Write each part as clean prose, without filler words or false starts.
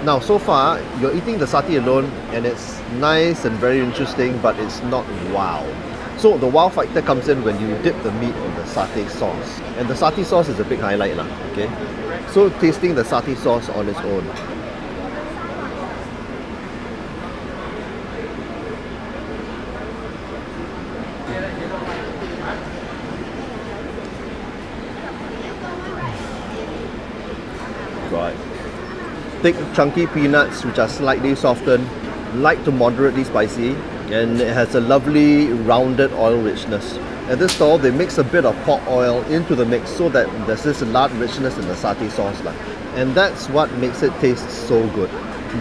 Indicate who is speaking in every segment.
Speaker 1: Now, so far, you're eating the satay alone and it's nice and very interesting, but it's not wow. So the wow factor comes in when you dip the meat in the satay sauce. And the satay sauce is a big highlight, okay? So tasting the satay sauce on its own. Right. Thick, chunky peanuts which are slightly softened, light to moderately spicy, and it has a lovely rounded oil richness. At this stall, they mix a bit of pork oil into the mix so that there's this lard richness in the satay sauce. And that's what makes it taste so good.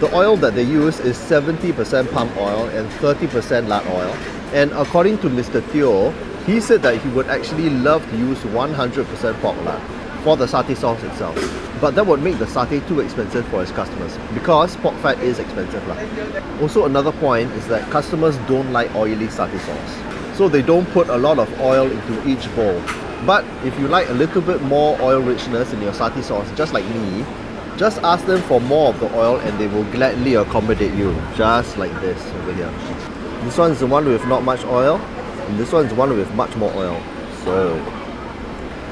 Speaker 1: The oil that they use is 70% palm oil and 30% lard oil. And according to Mr. Teo, he said that he would actually love to use 100% pork lard for the satay sauce itself. But that would make the satay too expensive for his customers because pork fat is expensive. Also, another point is that customers don't like oily satay sauce. So they don't put a lot of oil into each bowl. But if you like a little bit more oil richness in your satay sauce, just like me, just ask them for more of the oil and they will gladly accommodate you, just like this over here. This one's the one with not much oil, and this one's the one with much more oil. So,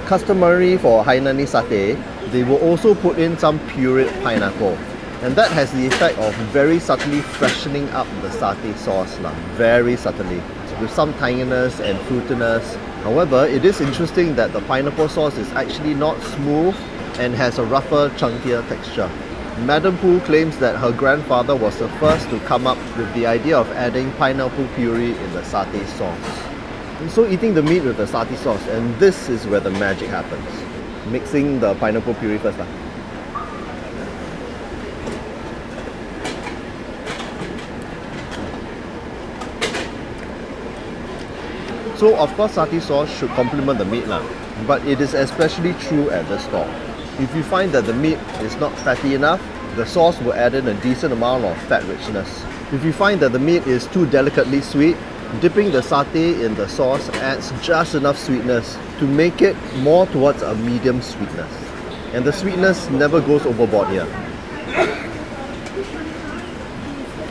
Speaker 1: customary for Hainanese satay, they will also put in some pureed pineapple. And that has the effect of very subtly freshening up the satay sauce, very subtly, with some tanginess and fruitiness. However, it is interesting that the pineapple sauce is actually not smooth and has a rougher, chunkier texture. Madam Poo claims that her grandfather was the first to come up with the idea of adding pineapple puree in the satay sauce. And so eating the meat with the satay sauce, and this is where the magic happens. Mixing the pineapple puree first. So of course satay sauce should complement the meat but it is especially true at the stall. If you find that the meat is not fatty enough, the sauce will add in a decent amount of fat richness. If you find that the meat is too delicately sweet, dipping the satay in the sauce adds just enough sweetness to make it more towards a medium sweetness. And the sweetness never goes overboard here.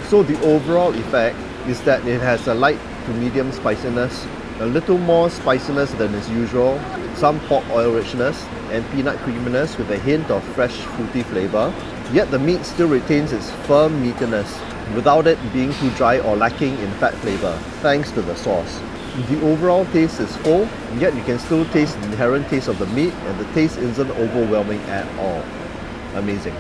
Speaker 1: So the overall effect is that it has a light to medium spiciness, a little more spiciness than is usual, some pork oil richness, and peanut creaminess with a hint of fresh fruity flavour. Yet the meat still retains its firm meatiness without it being too dry or lacking in fat flavour, thanks to the sauce. The overall taste is full, yet you can still taste the inherent taste of the meat, and the taste isn't overwhelming at all. Amazing.